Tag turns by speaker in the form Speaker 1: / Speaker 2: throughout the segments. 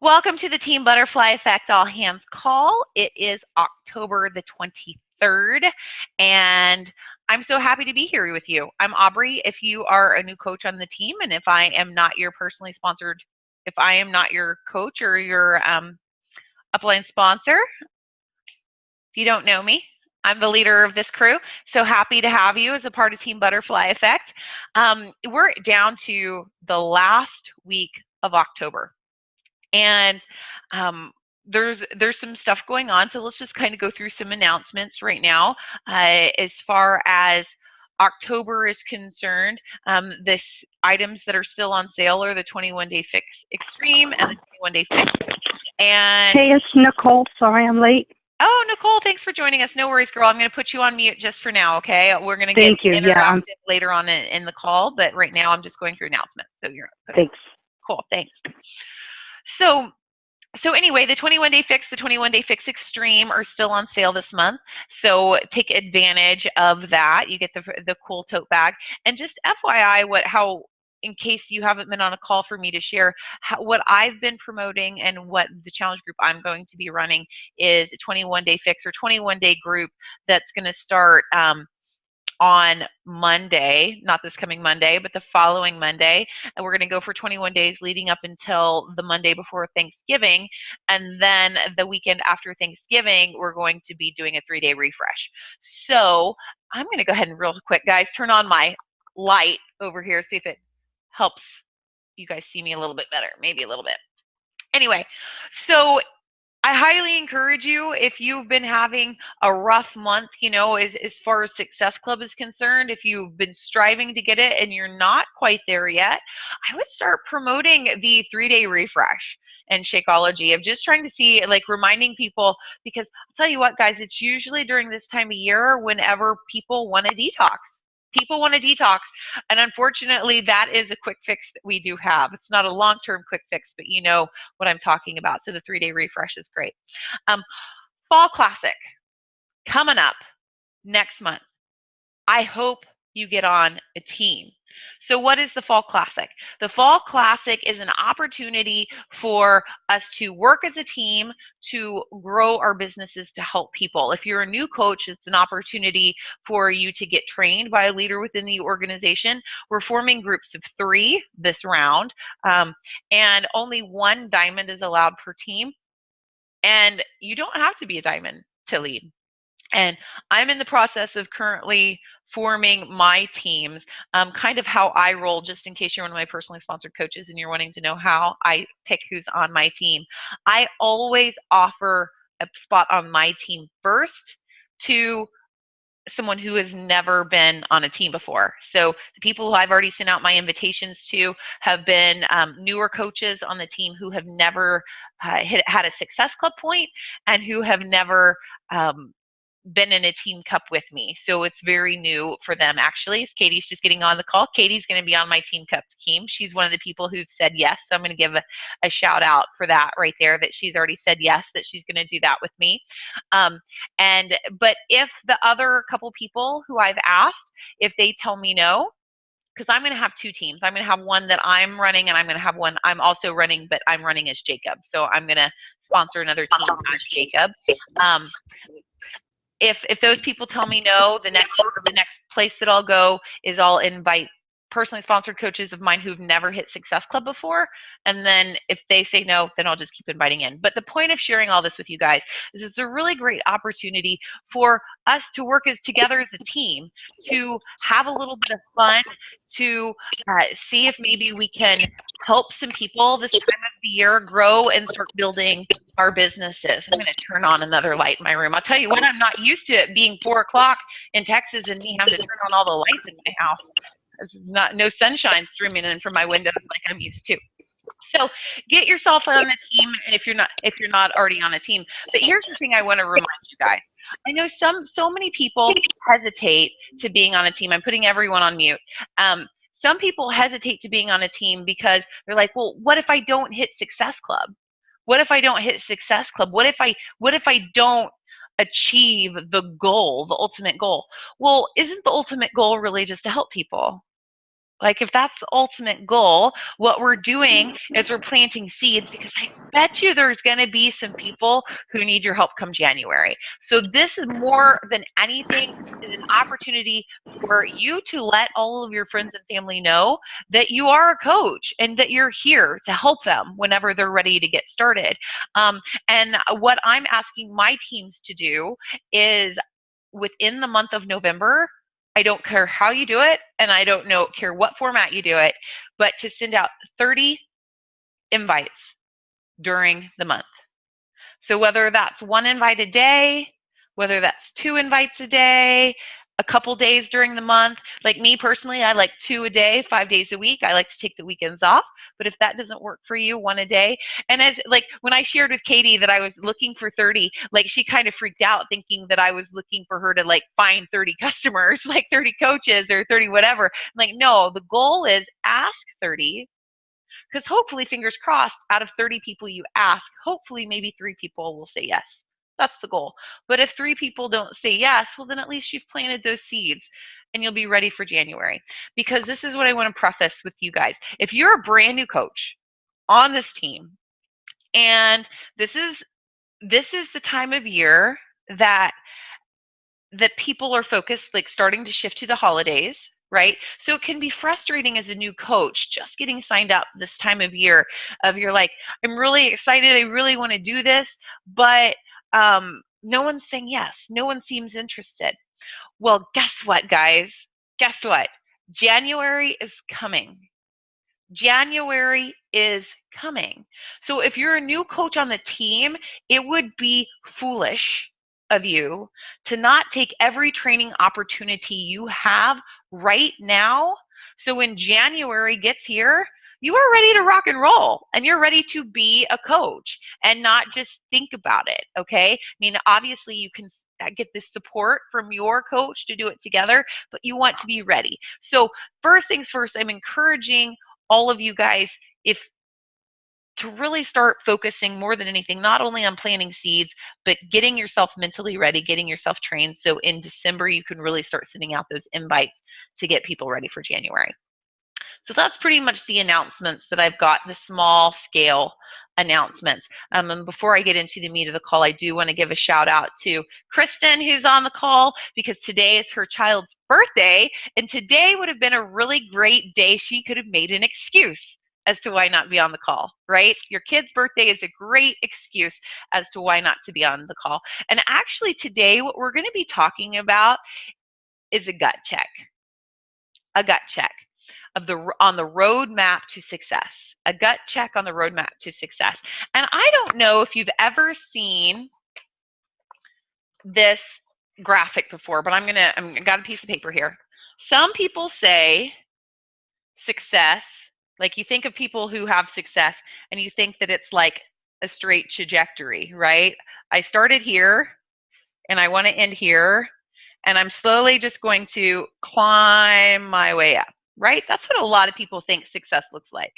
Speaker 1: Welcome to the Team Butterfly Effect All Hands Call. It is October the 23rd, and I'm so happy to be here with you. I'm Aubrey. If you are a new coach on the team, and if I am not your personally sponsored, if I am not your coach or your upline sponsor, if you don't know me, I'm the leader of this crew. So happy to have you as a part of Team Butterfly Effect. We're down to the last week of October. And there's some stuff going on, so let's just kind of go through some announcements right now. As far as October is concerned, the items that are still on sale are the 21-day fix extreme and the 21-day fix. And
Speaker 2: hey, it's Nicole. Sorry I'm late.
Speaker 1: oh, Nicole, thanks for joining us. No worries, girl. I'm going to put you on mute just for now, okay? We're going to get
Speaker 2: Thank you.
Speaker 1: interactive later on in the call, but right now I'm just going through announcements. So you're
Speaker 2: thanks.
Speaker 1: Cool. Thanks. So anyway, the 21-day fix, the 21-day fix extreme are still on sale this month. So take advantage of that. You get the cool tote bag. And just FYI, in case you haven't been on a call for me to share, what I've been promoting and what the challenge group I'm going to be running is a 21-day fix or 21-day group that's going to start on Monday, not this coming Monday, but the following Monday. And we're going to go for 21 days leading up until the Monday before Thanksgiving. And then the weekend after Thanksgiving, we're going to be doing a 3-day refresh. So I'm going to go ahead and real quick, guys, turn on my light over here, see if it helps you guys see me a little bit better, maybe a little bit. Anyway, so I highly encourage you, if you've been having a rough month, as far as Success Club is concerned, if you've been striving to get it and you're not quite there yet, I would start promoting the 3-day refresh and Shakeology of just trying to see, like reminding people, because I'll tell you what, guys, it's usually during this time of year whenever people want to detox. People want to detox, and unfortunately, that is a quick fix that we do have. It's not a long-term quick fix, but you know what I'm talking about. So the 3-day refresh is great. Fall Classic coming up next month. I hope you get on a team. So what is the Fall Classic? The Fall Classic is an opportunity for us to work as a team to grow our businesses to help people. If you're a new coach, it's an opportunity for you to get trained by a leader within the organization. We're forming groups of 3 this round, and only 1 diamond is allowed per team. And you don't have to be a diamond to lead. And I'm in the process of currently forming my teams, kind of how I roll, just in case you're one of my personally sponsored coaches and you're wanting to know how I pick who's on my team. I always offer a spot on my team first to someone who has never been on a team before. So the people who I've already sent out my invitations to have been newer coaches on the team who have never had a Success Club point and who have never been in a team cup with me. So it's very new for them, actually. Katie's just getting on the call. Katie's going to be on my team cup team. She's one of the people who've said yes. So I'm going to give a shout out for that right there, that she's already said yes, that she's going to do that with me. But if the other couple people who I've asked, if they tell me no, because I'm going to have 2 teams. I'm going to have one that I'm running, and I'm going to have one I'm also running, but I'm running as Jacob. So I'm going to sponsor another team as Jacob. If those people tell me no, the next place that I'll go is I'll invite personally sponsored coaches of mine who've never hit Success Club before. And then if they say no, then I'll just keep inviting in. But the point of sharing all this with you guys is it's a really great opportunity for us to work together as a team, to have a little bit of fun, to see if maybe we can help some people this time of the year grow and start building our businesses. I'm going to turn on another light in my room. I'll tell you what, I'm not used to it being 4 o'clock in Texas and me having to turn on all the lights in my house. There's no sunshine streaming in from my windows like I'm used to. So get yourself on a team, and if you're not already on a team. But here's the thing I want to remind you guys. I know so many people hesitate to being on a team. I'm putting everyone on mute. Some people hesitate to being on a team because they're like, well, what if I don't hit Success Club? What if I don't hit Success Club? What if I don't achieve the goal, the ultimate goal? Well, isn't the ultimate goal really just to help people? Like if that's the ultimate goal, what we're doing is we're planting seeds, because I bet you there's going to be some people who need your help come January. So this is more than anything is an opportunity for you to let all of your friends and family know that you are a coach and that you're here to help them whenever they're ready to get started. And what I'm asking my teams to do is, within the month of November, I don't care how you do it, and I don't care what format you do it, but to send out 30 invites during the month. So whether that's 1 invite a day, whether that's 2 invites a day, a couple days during the month. Like me personally, I like 2 a day, 5 days a week. I like to take the weekends off. But if that doesn't work for you, 1 a day. And as like when I shared with Katie that I was looking for 30, like she kind of freaked out thinking that I was looking for her to like find 30 customers, like 30 coaches or 30 whatever. I'm like, no, the goal is ask 30. Because hopefully, fingers crossed, out of 30 people you ask, hopefully maybe 3 people will say yes. That's the goal. But if 3 people don't say yes, well, then at least you've planted those seeds and you'll be ready for January. Because this is what I want to preface with you guys. If you're a brand new coach on this team, and this is the time of year that people are focused, like starting to shift to the holidays, right? So it can be frustrating as a new coach just getting signed up this time of year, of you're like, I'm really excited, I really want to do this, but no one's saying yes. No one seems interested. Well, guess what, guys? Guess what? January is coming. January is coming. So if you're a new coach on the team, it would be foolish of you to not take every training opportunity you have right now. So when January gets here, you are ready to rock and roll and you're ready to be a coach and not just think about it. Okay. I mean, obviously you can get this support from your coach to do it together, but you want to be ready. So first things first, I'm encouraging all of you guys, if to really start focusing more than anything, not only on planting seeds, but getting yourself mentally ready, getting yourself trained. So in December, you can really start sending out those invites to get people ready for January. So that's pretty much the announcements that I've got, the small scale announcements. And before I get into the meat of the call, I do want to give a shout out to Kristen, who's on the call, because today is her child's birthday, and today would have been a really great day. She could have made an excuse as to why not be on the call, right? Your kid's birthday is a great excuse as to why not to be on the call. And actually today, what we're going to be talking about is a gut check. A gut check on the roadmap to success. A gut check on the roadmap to success. And I don't know if you've ever seen this graphic before, but I've got a piece of paper here. Some people say success, like you think of people who have success and you think that it's like a straight trajectory, right? I started here and I want to end here, and I'm slowly just going to climb my way up, right? That's what a lot of people think success looks like.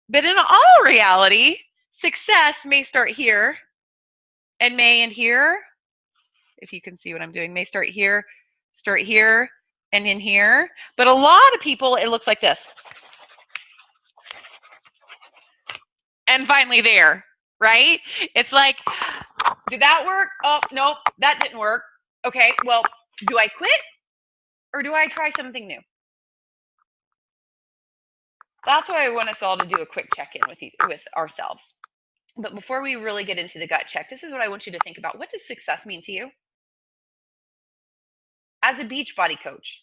Speaker 1: But in all reality, success may start here and may end here. If you can see what I'm doing, may start here, and in here. But a lot of people, it looks like this. And finally there, right? It's like, did that work? Oh, nope, that didn't work. Okay, well, do I quit or do I try something new? That's why I want us all to do a quick check-in with ourselves. But before we really get into the gut check, this is what I want you to think about. What does success mean to you? As a Beachbody coach,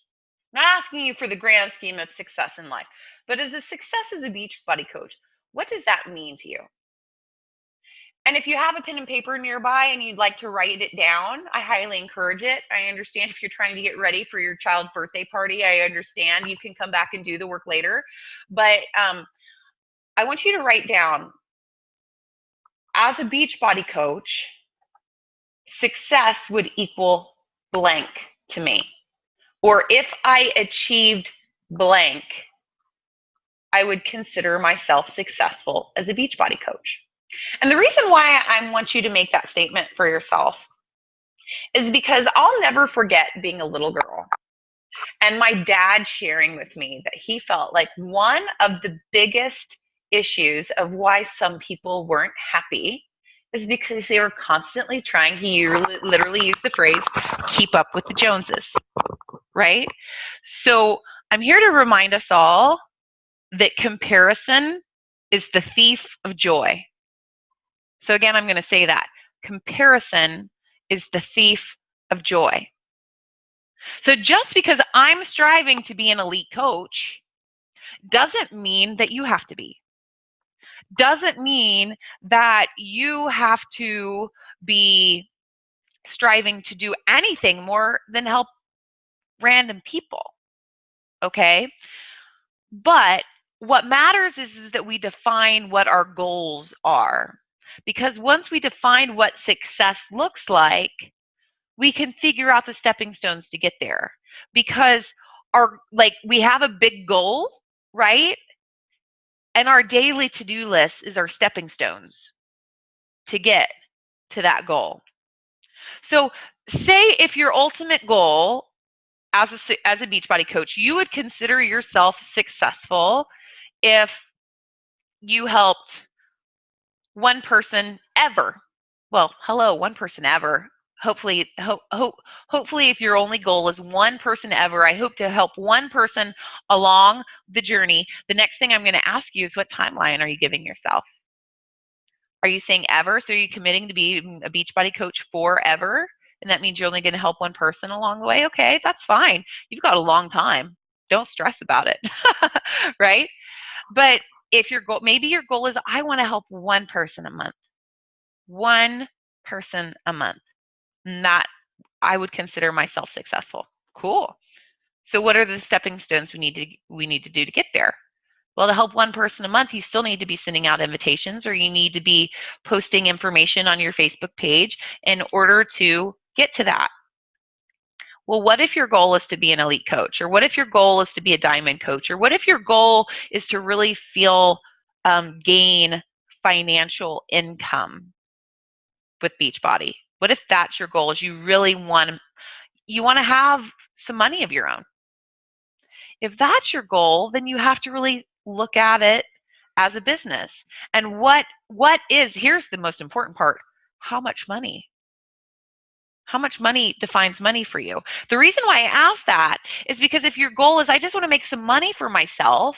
Speaker 1: I'm not asking you for the grand scheme of success in life, but as a success as a Beachbody coach, what does that mean to you? And if you have a pen and paper nearby and you'd like to write it down, I highly encourage it. I understand if you're trying to get ready for your child's birthday party, I understand you can come back and do the work later. But I want you to write down, as a Beachbody coach, success would equal blank to me. Or if I achieved blank, I would consider myself successful as a Beachbody coach. And the reason why I want you to make that statement for yourself is because I'll never forget being a little girl. And my dad sharing with me that he felt like one of the biggest issues of why some people weren't happy is because they were constantly trying, he literally used the phrase, keep up with the Joneses, right? So I'm here to remind us all that comparison is the thief of joy. So again, I'm going to say that. Comparison is the thief of joy. So just because I'm striving to be an elite coach doesn't mean that you have to be. Doesn't mean that you have to be striving to do anything more than help random people. Okay? But what matters is that we define what our goals are. Because once we define what success looks like, we can figure out the stepping stones to get there. Because we have a big goal, right? And our daily to-do list is our stepping stones to get to that goal. So say if your ultimate goal as a Beachbody coach, you would consider yourself successful if you helped one person ever. Well, hello, one person ever. Hopefully, hopefully, if your only goal is one person ever, I hope to help one person along the journey. The next thing I'm going to ask you is, what timeline are you giving yourself? Are you saying ever? So are you committing to be a Beachbody coach forever? And that means you're only going to help one person along the way? Okay, that's fine. You've got a long time. Don't stress about it, right? But if your goal, maybe your goal is, I want to help one person a month. One person a month. And that I would consider myself successful. Cool. So what are the stepping stones we need to do to get there? Well, to help one person a month, you still need to be sending out invitations, or you need to be posting information on your Facebook page in order to get to that. Well, what if your goal is to be an elite coach? Or what if your goal is to be a diamond coach? Or what if your goal is to really gain financial income with Beachbody? What if that's your goal, is you really want to have some money of your own? If that's your goal, then you have to really look at it as a business. And here's the most important part, how much money? How much money defines money for you? The reason why I ask that is because if your goal is, I just want to make some money for myself,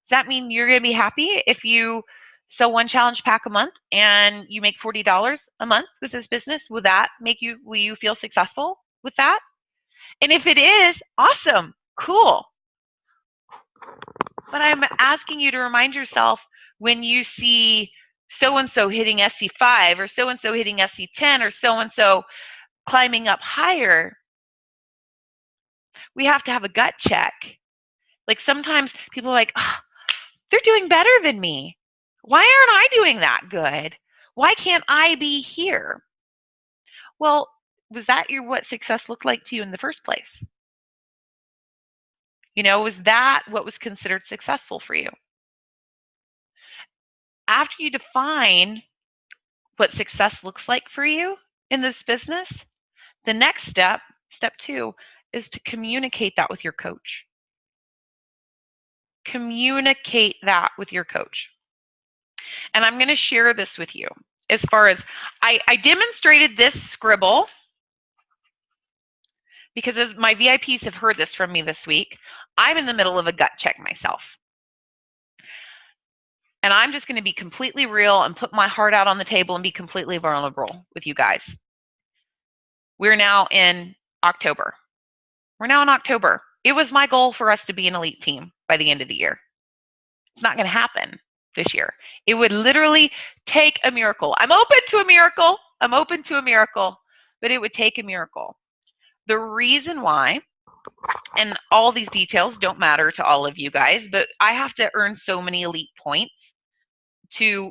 Speaker 1: does that mean you're going to be happy if you sell one challenge pack a month and you make $40 a month with this business? Will you feel successful with that? And if it is, awesome, cool. But I'm asking you to remind yourself, when you see so-and-so hitting SC5 or so-and-so hitting SC10 or so-and-so climbing up higher, we have to have a gut check. Like sometimes people are like, oh, they're doing better than me. Why aren't I doing that good? Why can't I be here? Well, was that what success looked like to you in the first place? Was that what was considered successful for you? After you define what success looks like for you in this business, the next step 2, is to communicate that with your coach. Communicate that with your coach. And I'm going to share this with you. As far as I demonstrated this scribble because, as my VIPs have heard this from me this week, I'm in the middle of a gut check myself. And I'm just going to be completely real and put my heart out on the table and be completely vulnerable with you guys. We're now in October. It was my goal for us to be an elite team by the end of the year. It's not going to happen this year. It would literally take a miracle. I'm open to a miracle, but it would take a miracle. The reason why, and all these details don't matter to all of you guys, but I have to earn so many elite points to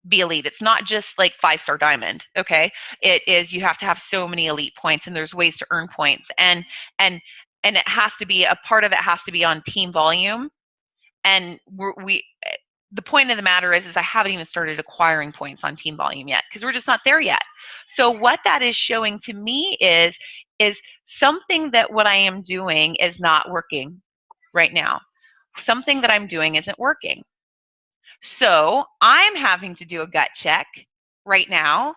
Speaker 1: be elite. It's not just like 5-star diamond, okay? It is, you have to have so many elite points, and there's ways to earn points. And it has to be, a part of it has to be on team volume. And the point of the matter is I haven't even started acquiring points on team volume yet, because we're just not there yet. So what that is showing to me is is something that what I am doing is not working right now. Something that I'm doing isn't working. So I'm having to do a gut check right now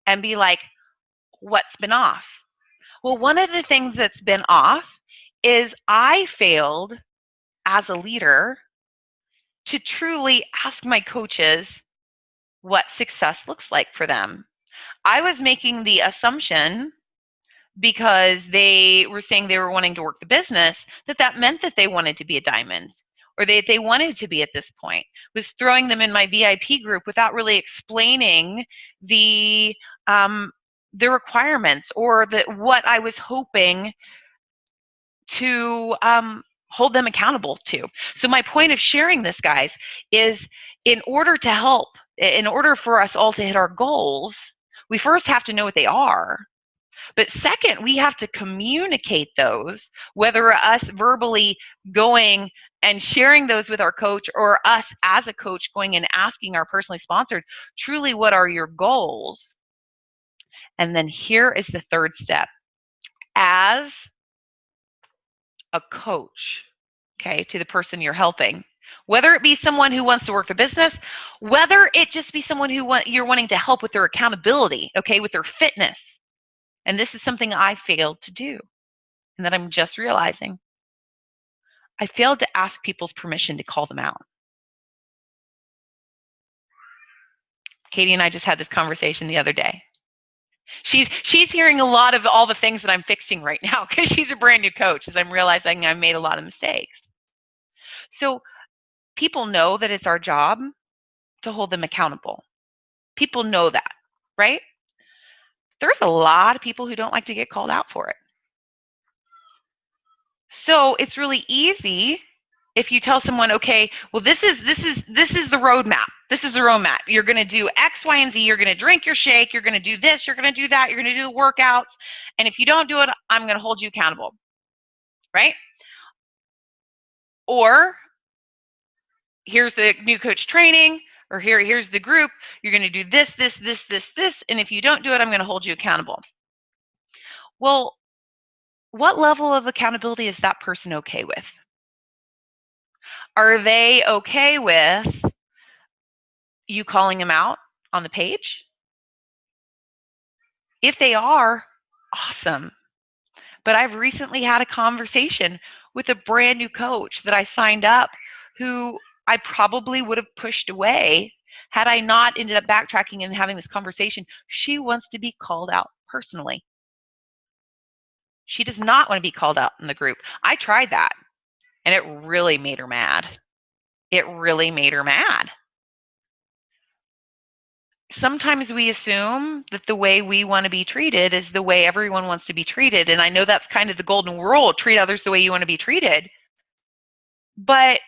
Speaker 1: and be like, what's been off? Well, one of the things that's been off is I failed as a leader to truly ask my coaches what success looks like for them. I was making the assumption, because they were saying they were wanting to work the business, that meant that they wanted to be a diamond, or they wanted to be at this point. Was throwing them in my VIP group without really explaining the requirements, or what I was hoping to hold them accountable to. So my point of sharing this, guys, is in order for us all to hit our goals, we first have to know what they are. But second, we have to communicate those, whether us verbally going and sharing those with our coach, or us as a coach going and asking our personally sponsored, truly, what are your goals? And then here is the third step. As a coach, okay, to the person you're helping, whether it be someone who wants to work the business, whether it just be someone you're wanting to help with their accountability, okay, with their fitness. And this is something I failed to do, and that I'm just realizing. I failed to ask people's permission to call them out. Katie and I just had this conversation the other day. She's hearing a lot of all the things that I'm fixing right now, because she's a brand new coach, as I'm realizing I've made a lot of mistakes. So people know that it's our job to hold them accountable. People know that, right? There's a lot of people who don't like to get called out for it. So it's really easy if you tell someone, okay, well, this is the roadmap. This is the roadmap. You're going to do X, Y, and Z. You're going to drink your shake. You're going to do this. You're going to do that. You're going to do the workouts. And if you don't do it, I'm going to hold you accountable, right? Or here's the new coach training, or here's the group. You're going to do this, this, this, this, this. And if you don't do it, I'm going to hold you accountable. Well, what level of accountability is that person okay with? Are they okay with you calling them out on the page? If they are, awesome. But I've recently had a conversation with a brand new coach that I signed up, who I probably would have pushed away had I not ended up backtracking and having this conversation. She wants to be called out personally. She does not want to be called out in the group. I tried that, and it really made her mad. It really made her mad. Sometimes we assume that the way we want to be treated is the way everyone wants to be treated. And I know that's kind of the golden rule: treat others the way you want to be treated. But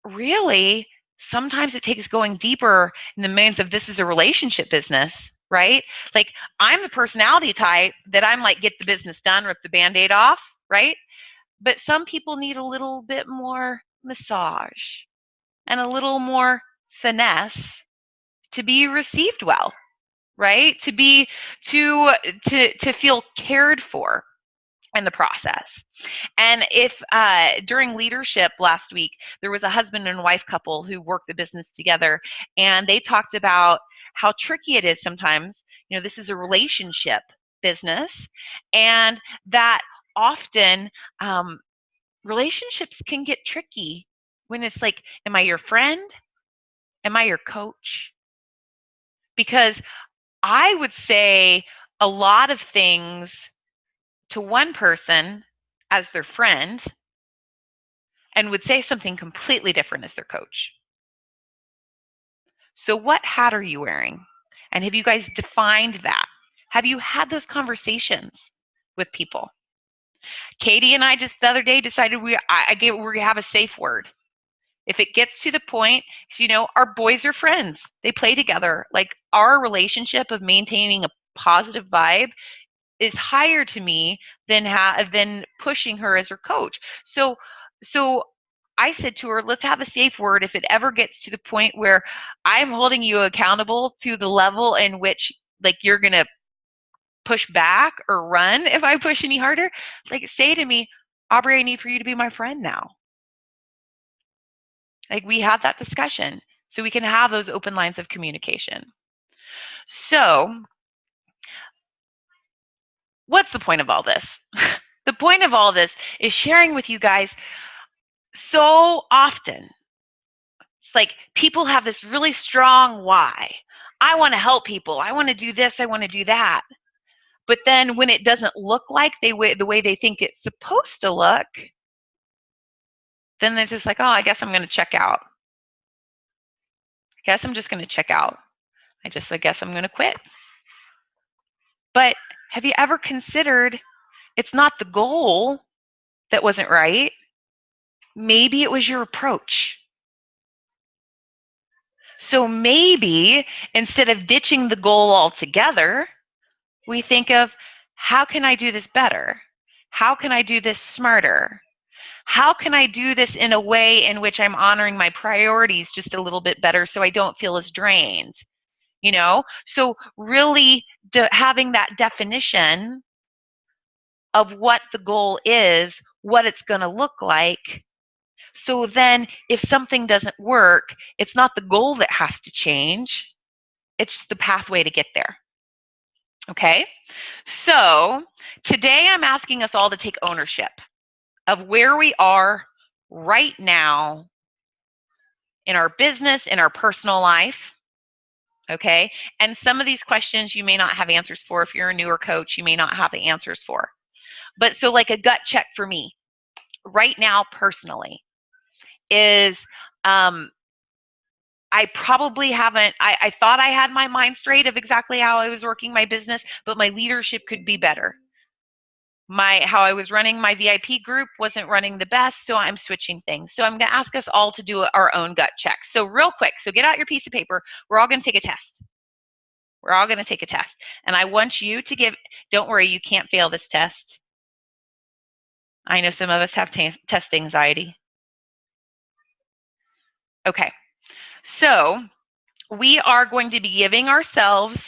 Speaker 1: really, sometimes it takes going deeper in the means of, this is a relationship business, right? Like, I'm the personality type that I'm like, get the business done, rip the Band-Aid off, right? But some people need a little bit more massage and a little more finesse to be received well, right? To feel cared for in the process. And if during leadership last week, there was a husband and wife couple who worked the business together, and they talked about how tricky it is sometimes. You know, this is a relationship business, and that often relationships can get tricky when it's like, am I your friend? Am I your coach? Because I would say a lot of things to one person as their friend, and would say something completely different as their coach. So what hat are you wearing? And have you guys defined that? Have you had those conversations with people? Katie and I just the other day decided we're going to have a safe word. If it gets to the point, you know, our boys are friends. They play together. Like, our relationship of maintaining a positive vibe is higher to me than pushing her as her coach. So I said to her, let's have a safe word. If it ever gets to the point where I'm holding you accountable to the level in which, like, you're going to push back or run if I push any harder, like say to me, Aubrey, I need for you to be my friend now. Like we had that discussion so we can have those open lines of communication. So what's the point of all this? The point of all this is sharing with you guys so often. It's like people have this really strong why. I want to help people. I want to do this. I want to do that. But then when it doesn't look like the way they think it's supposed to look, then they're just like, oh, I guess I'm going to check out. I guess I'm just going to check out. I guess I'm going to quit. But have you ever considered it's not the goal that wasn't right? Maybe it was your approach. So maybe instead of ditching the goal altogether, we think of how can I do this better? How can I do this smarter? How can I do this in a way in which I'm honoring my priorities just a little bit better so I don't feel as drained? You know, so really having that definition of what the goal is, what it's going to look like. So then if something doesn't work, it's not the goal that has to change, it's the pathway to get there. Okay, so today I'm asking us all to take ownership of where we are right now in our business, in our personal life. Okay, and some of these questions you may not have answers for. If you're a newer coach, you may not have the answers for. But so like a gut check for me right now personally is I probably haven't, I thought I had my mind straight of exactly how I was working my business, but my leadership could be better. How I was running my VIP group wasn't running the best, so I'm switching things. So I'm going to ask us all to do our own gut check. So real quick, so get out your piece of paper. We're all going to take a test. We're all going to take a test. And I want you to give, don't worry, you can't fail this test. I know some of us have test anxiety. Okay, so we are going to be giving ourselves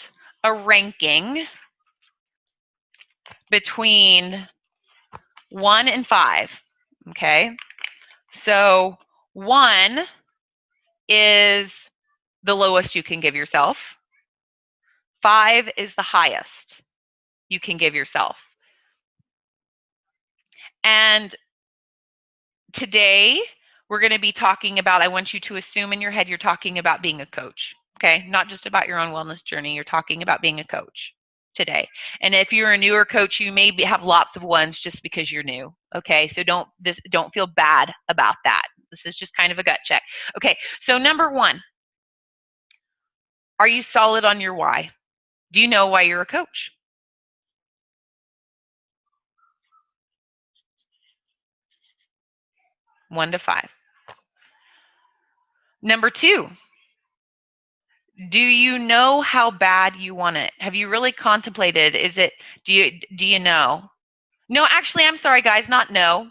Speaker 1: a ranking between 1 and 5. Okay, so 1 is the lowest you can give yourself. 5 is the highest you can give yourself. And today we're going to be talking about, I want you to assume in your head you're talking about being a coach. Okay, not just about your own wellness journey, you're talking about being a coach today. And if you're a newer coach, you may have lots of 1s just because you're new. Okay, so don't feel bad about that. This is just kind of a gut check. Okay, so number 1, are you solid on your why? Do you know why you're a coach? One to 5. Number 2, do you know how bad you want it? Have you really contemplated? Do you know? No, actually, I'm sorry, guys, not no.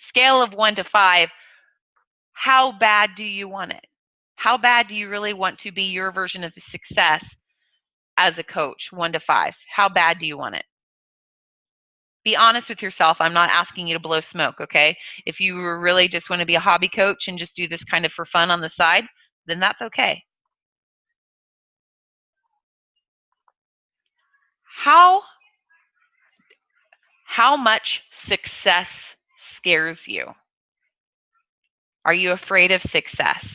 Speaker 1: Scale of 1 to 5. How bad do you want it? How bad do you really want to be your version of success as a coach? 1 to 5. How bad do you want it? Be honest with yourself. I'm not asking you to blow smoke, okay? If you really just want to be a hobby coach and just do this kind of for fun on the side, then that's okay. How much success scares you? Are you afraid of success?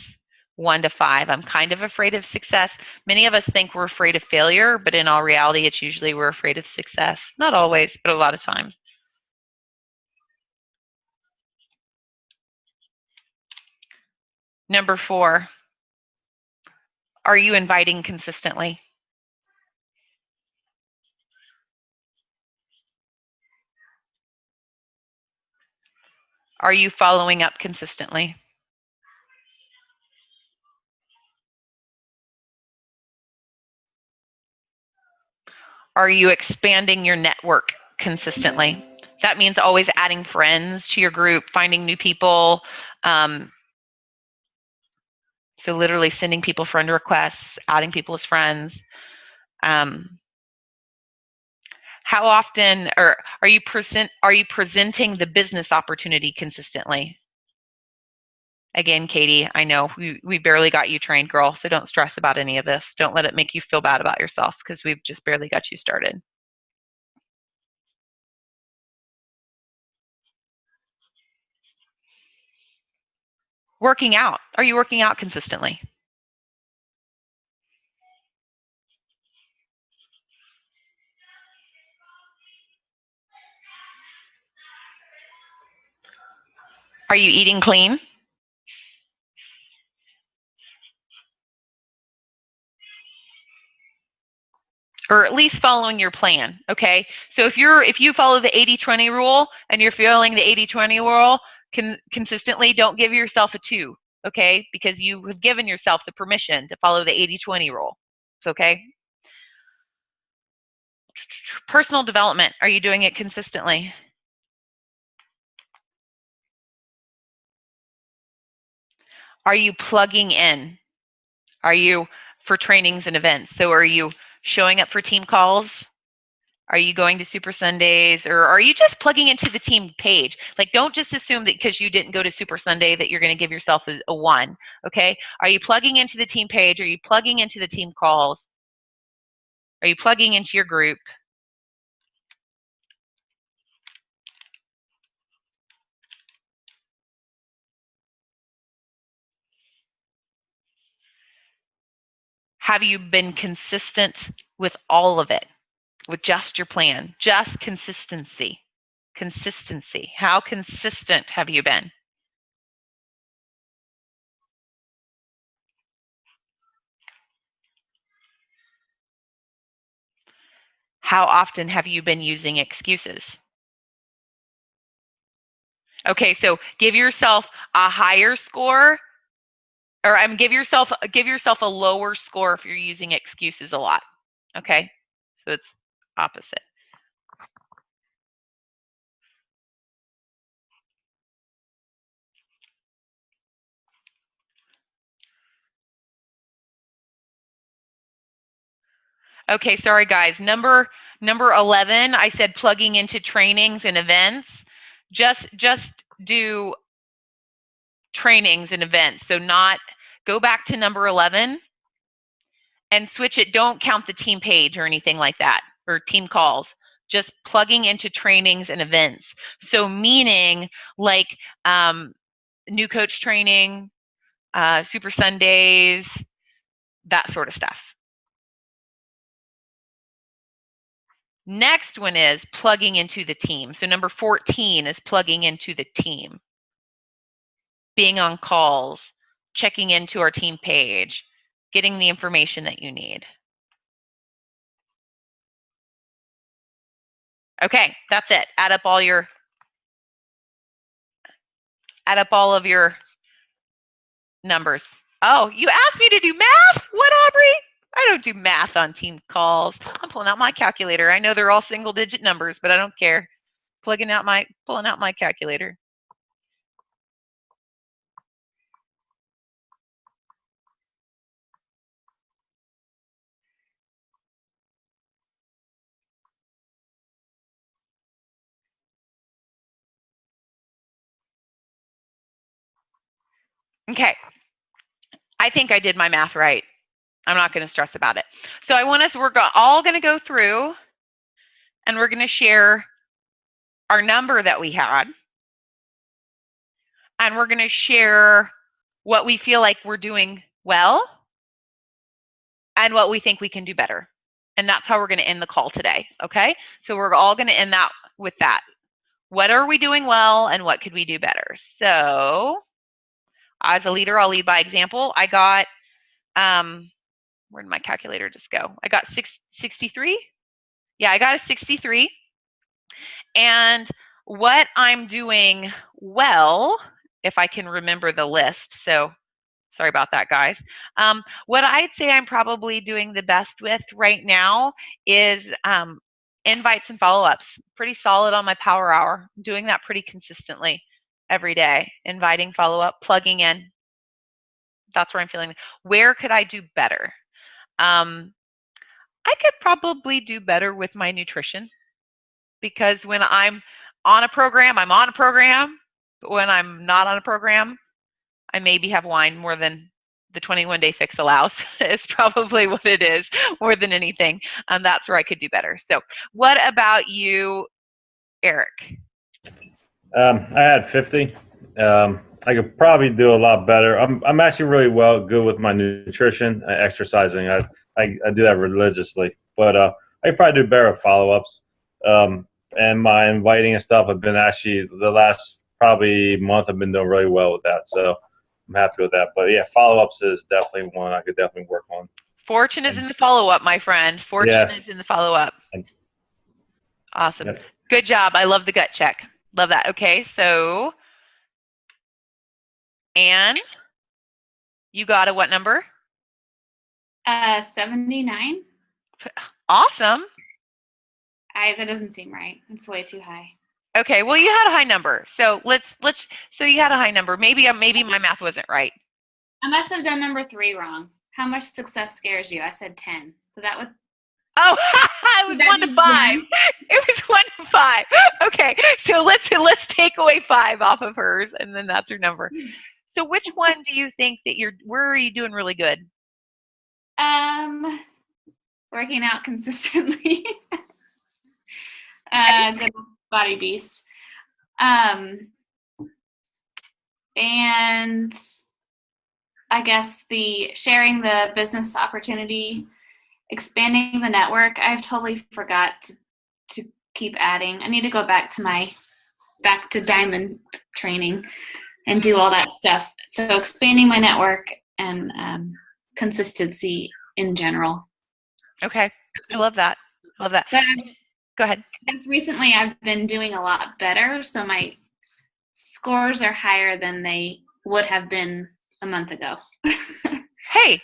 Speaker 1: 1 to 5. I'm kind of afraid of success. Many of us think we're afraid of failure, but in all reality, it's usually we're afraid of success. Not always, but a lot of times. Number 4, are you inviting consistently? Are you following up consistently? Are you expanding your network consistently? That means always adding friends to your group, finding new people. So literally sending people friend requests, adding people as friends. How often are you presenting the business opportunity consistently? Again, Katie, I know we barely got you trained, girl, so don't stress about any of this. Don't let it make you feel bad about yourself because we've just barely got you started. Working out. Are you working out consistently? Are you eating clean? Or at least following your plan, okay? So if you follow the 80-20 rule and you're following the 80-20 rule consistently, don't give yourself a 2, okay? Because you have given yourself the permission to follow the 80-20 rule. It's okay? Personal development, are you doing it consistently? Are you plugging in? Are you for trainings and events? So are you showing up for team calls? Are you going to Super Sundays, or are you just plugging into the team page? Like, don't just assume that because you didn't go to Super Sunday that you're going to give yourself a 1, okay? Are you plugging into the team page? Are you plugging into the team calls? Are you plugging into your group? Have you been consistent with all of it, with just your plan? Just consistency. Consistency. How consistent have you been? How often have you been using excuses? Okay, so give yourself a higher score, or give yourself a lower score if you're using excuses a lot. Okay, so it's opposite. Okay, sorry guys. Number 11, I said plugging into trainings and events. Just do trainings and events. So not go back to number 11 and switch it. Don't count the team page or anything like that, or team calls. Just plugging into trainings and events. So meaning like new coach training, Super Sundays, that sort of stuff. Next one is plugging into the team. So number 14 is plugging into the team. Being on calls, checking into our team page, getting the information that you need. Okay, that's it. Add up all of your numbers. Oh, you asked me to do math? What, Aubrey? I don't do math on team calls. I'm pulling out my calculator. I know they're all single digit numbers, but I don't care. Pulling out my calculator. Okay. I think I did my math right. I'm not going to stress about it. So we're all going to go through and we're going to share our number that we had. And we're going to share what we feel like we're doing well and what we think we can do better. And that's how we're going to end the call today. Okay. So we're all going to end that with that. What are we doing well and what could we do better? So as a leader, I'll lead by example. I got, where did my calculator just go? I got 63. Yeah, I got a 63. And what I'm doing well, if I can remember the list, so sorry about that, guys. What I'd say I'm probably doing the best with right now is invites and follow-ups. Pretty solid on my power hour. I'm doing that pretty consistently every day. Inviting, follow-up, plugging in. That's where I'm feeling. Where could I do better? I could probably do better with my nutrition. because when I'm on a program, I'm on a program. But when I'm not on a program, I maybe have wine more than the 21-day fix allows. Is probably what it is more than anything. That's where I could do better. So what about you, Eric?
Speaker 3: I had 50. I could probably do a lot better. I'm actually really good with my nutrition, exercising. I do that religiously, but I could probably do better at follow-ups. And my inviting and stuff, I've been actually the last probably month I've been doing really well with that. So I'm happy with that. But yeah, follow-ups is definitely one I could definitely work on.
Speaker 1: Fortune is in the follow-up, my friend. Fortune is in the follow-up. Awesome. Yep. Good job. I love the gut check. Love that. Okay, so Anne, you got a what number?
Speaker 4: 79.
Speaker 1: Awesome.
Speaker 4: That doesn't seem right. It's way too high.
Speaker 1: Okay, well you had a high number. So so you had a high number. Maybe my math wasn't right.
Speaker 4: I must have done number 3 wrong. How much success scares you? I said 10. So that would
Speaker 1: Oh, it was 1 to 5. It was 1 to 5. Okay, so let's take away 5 off of hers, and then that's her number. So which one do you think that where are you doing really good?
Speaker 4: Working out consistently. Good body beast. And I guess sharing the business opportunity, expanding the network. I've totally forgot to keep adding. I need to go back to diamond training and do all that stuff. So expanding my network and consistency in general.
Speaker 1: Okay. I love that. Love that. Go ahead.
Speaker 4: As recently I've been doing a lot better, so my scores are higher than they would have been a month ago.
Speaker 1: Hey,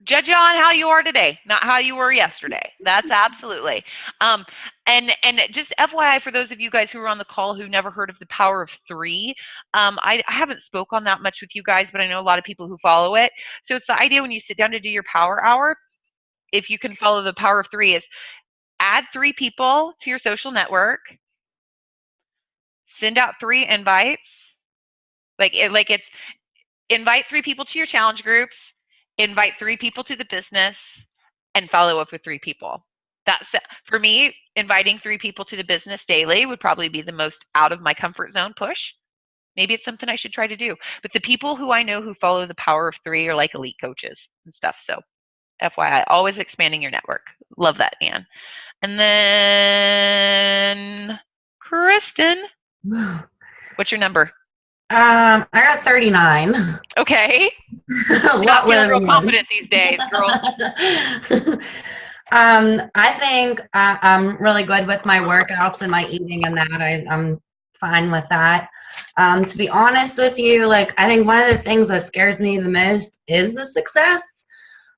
Speaker 1: judge you on how you are today, not how you were yesterday. That's absolutely. And just FYI for those of you guys who are on the call who never heard of the Power of 3, I haven't spoke on that much with you guys, but I know a lot of people who follow it. So it's the idea when you sit down to do your power hour, if you can follow the Power of 3, is add 3 people to your social network, send out 3 invites, it's invite 3 people to your challenge groups, invite 3 people to the business, and follow up with 3 people. That's, for me, inviting 3 people to the business daily would probably be the most out of my comfort zone push. Maybe it's something I should try to do. But the people who I know who follow the Power of 3 are like elite coaches and stuff. So FYI, always expanding your network. Love that, Anne. And then Kristen, what's your number?
Speaker 5: I got 39.
Speaker 1: Okay.
Speaker 5: A lot
Speaker 1: feeling real confident these days, girl.
Speaker 5: I think I'm really good with my workouts and my eating and that. I'm fine with that. To be honest with you, I think one of the things that scares me the most is the success.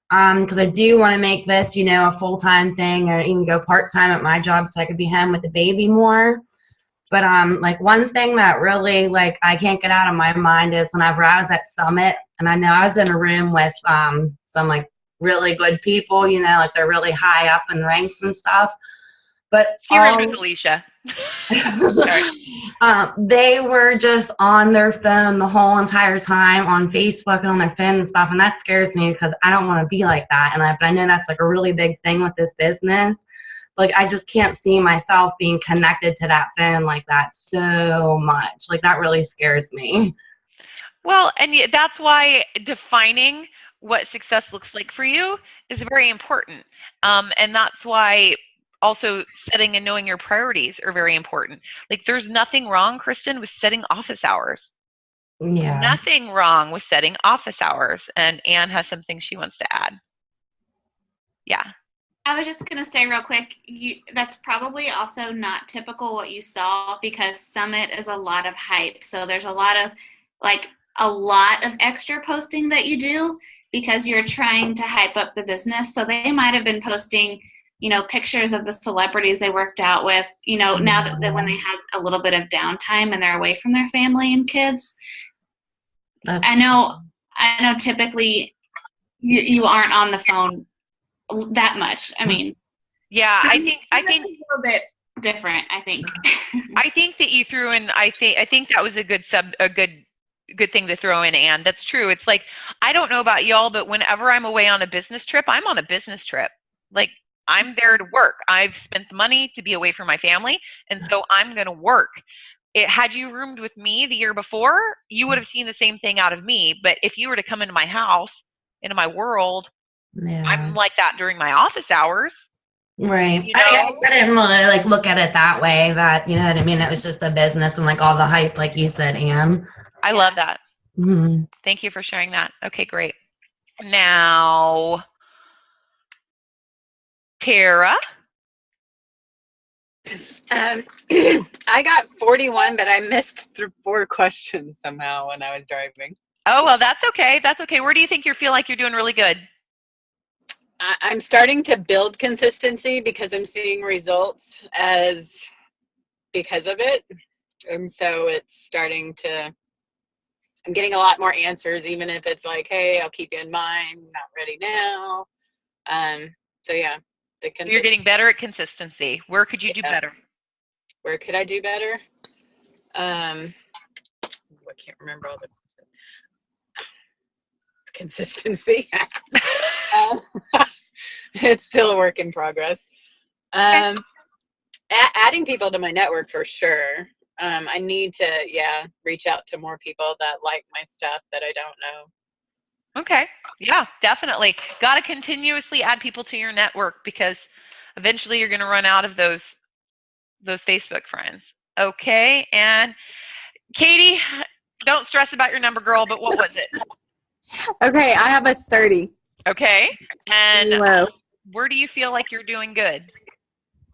Speaker 5: Because I do want to make this, a full-time thing, or even go part-time at my job so I could be home with the baby more. But one thing that really I can't get out of my mind is whenever I was at Summit, and I know I was in a room with some really good people, they're really high up in ranks and stuff. But
Speaker 1: you remember Alicia.
Speaker 5: They were just on their phone the whole entire time, on Facebook and on their phone and stuff, and that scares me because I don't want to be like that. And I know that's a really big thing with this business. I just can't see myself being connected to that phone like that so much. That really scares me.
Speaker 1: Well, and that's why defining what success looks like for you is very important. And that's why also setting and knowing your priorities are very important. There's nothing wrong, Kristen, with setting office hours.
Speaker 5: Yeah.
Speaker 1: Nothing wrong with setting office hours. And Anne has something she wants to add. Yeah.
Speaker 4: I was just going to say real quick, that's probably also not typical what you saw, because Summit is a lot of hype. So there's a lot of extra posting that you do because you're trying to hype up the business. So they might have been posting, pictures of the celebrities they worked out with, now that when they have a little bit of downtime and they're away from their family and kids. I know typically you aren't on the phone that much. I mean,
Speaker 1: yeah,
Speaker 4: so
Speaker 1: I think
Speaker 4: a little bit different, I think.
Speaker 1: I think that you threw in. I think that was a good good thing to throw in. And that's true. It's like, I don't know about y'all, but whenever I'm away on a business trip, I'm on a business trip. Like, I'm there to work. I've spent the money to be away from my family, and so I'm going to work. Had you roomed with me the year before, you would have seen the same thing out of me. But if you were to come into my house, into my world,
Speaker 5: Yeah.
Speaker 1: I'm like that during my office hours.
Speaker 5: Right.
Speaker 1: You
Speaker 5: I
Speaker 1: know?
Speaker 5: guess I didn't really like look at it that way, that, you know what I mean? It was just a business and like all the hype, like you said, Anne.
Speaker 1: I love that.
Speaker 5: Mhm.
Speaker 1: Thank you for sharing that. Okay, great. Now, Tara.
Speaker 6: I got 41, but I missed 4 questions somehow when I was driving.
Speaker 1: Oh, well, that's okay. That's okay. Where do you think you feel like you're doing really good?
Speaker 6: I'm starting to build consistency because I'm seeing results because of it. And so it's starting to, I'm getting a lot more answers, even if it's like, hey, I'll keep you in mind, not ready now. So yeah, the consistency.
Speaker 1: You're getting better at consistency. Where could you do better?
Speaker 6: Where could I do better? I can't remember all the consistency. It's still a work in progress. Adding people to my network for sure. I need to, reach out to more people that like my stuff that I don't know.
Speaker 1: Okay. Yeah, definitely. Got to continuously add people to your network, because eventually you're going to run out of those Facebook friends. Okay. And Katie, don't stress about your number, girl, but what was it?
Speaker 7: Okay, I have a 30.
Speaker 1: Okay. And
Speaker 7: Low.
Speaker 1: where do you feel like you're doing good?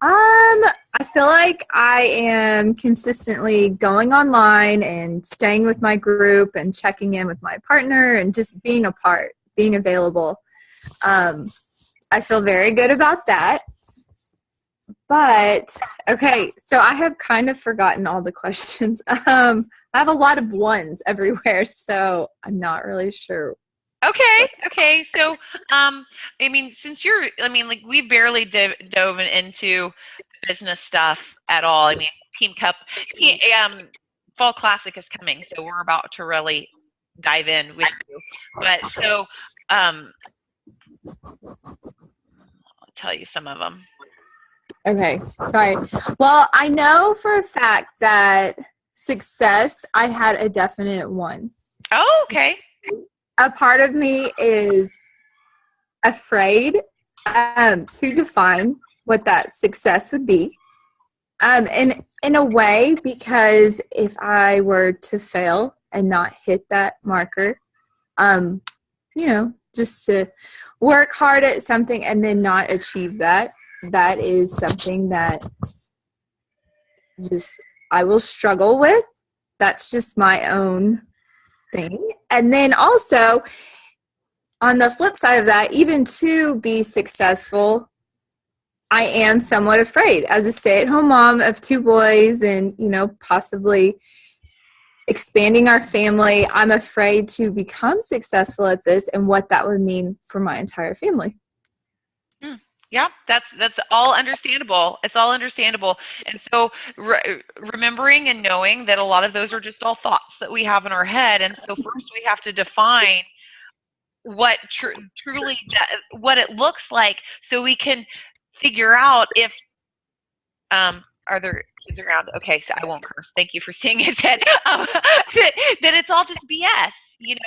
Speaker 7: I feel like I am consistently going online and staying with my group and checking in with my partner and just being a part, being available. I feel very good about that. But, okay, so I have kind of forgotten all the questions. I have a lot of ones everywhere, so I'm not really sure.
Speaker 1: Okay. So, I mean, like, we barely dove into business stuff at all. I mean, Team Cup, Fall Classic is coming, so we're about to really dive in with you. But so, I'll tell you some of them.
Speaker 7: Okay, sorry. Well, I know for a fact that success, I had a definite one.
Speaker 1: Oh, okay.
Speaker 7: A part of me is afraid to define what that success would be. And in a way, because if I were to fail and not hit that marker, just to work hard at something and then not achieve that is something that just I will struggle with. That's just my own thing. And then also, on the flip side of that, even to be successful, I am somewhat afraid as a stay-at-home mom of 2 boys and, possibly expanding our family. I'm afraid to become successful at this and what that would mean for my entire family.
Speaker 1: Yeah, that's all understandable. It's all understandable. And so remembering and knowing that a lot of those are just all thoughts that we have in our head. And so first we have to define what truly what it looks like, so we can figure out if are there kids around? Okay, so I won't curse. Thank you for seeing his head. That it's all just BS.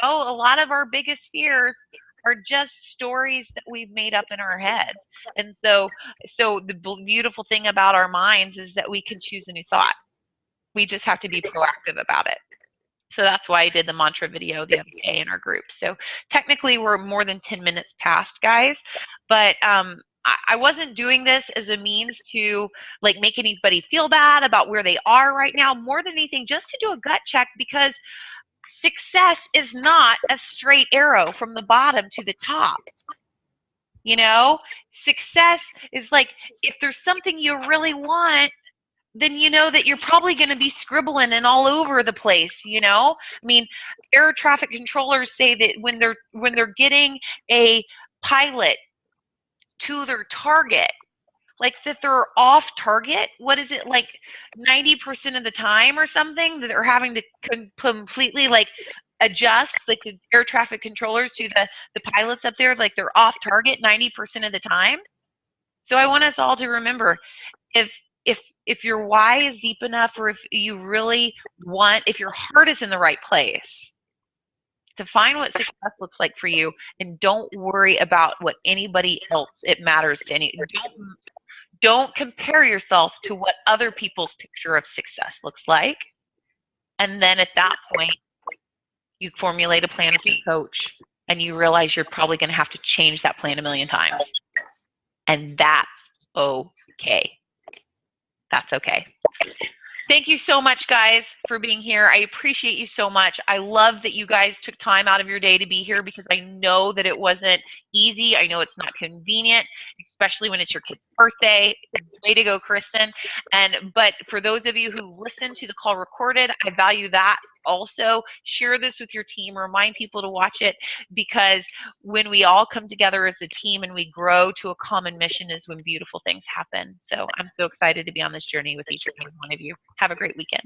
Speaker 1: A lot of our biggest fears are just stories that we've made up in our heads. And so the beautiful thing about our minds is that we can choose a new thought. We just have to be proactive about it. So that's why I did the mantra video the other day in our group. So technically we're more than 10 minutes past, guys, but I wasn't doing this as a means to like make anybody feel bad about where they are right now. More than anything, just to do a gut check, because success is not a straight arrow from the bottom to the top. Success is like, if there's something you really want, then you know that you're probably going to be scribbling and all over the place. I mean, air traffic controllers say that when they're getting a pilot to their target, like that they're off target. What is it, like 90% of the time or something, that they're having to completely like adjust, like the air traffic controllers to the pilots up there, like they're off target 90% of the time. So I want us all to remember, if if your why is deep enough, or if you really want, if your heart is in the right place, to find what success looks like for you, and don't worry about what anybody else it matters to any. Don't compare yourself to what other people's picture of success looks like. And then at that point, you formulate a plan with your coach, and you realize you're probably going to have to change that plan a million times. And that's okay. That's okay. Thank you so much, guys, for being here. I appreciate you so much. I love that you guys took time out of your day to be here, because I know that it wasn't easy. I know it's not convenient, especially when it's your kid's birthday. Way to go, Kristen. But for those of you who listen to the call recorded, I value that. Also, share this with your team. Remind people to watch it, because when we all come together as a team and we grow to a common mission is when beautiful things happen. So I'm so excited to be on this journey with each and every one of you. Have a great weekend.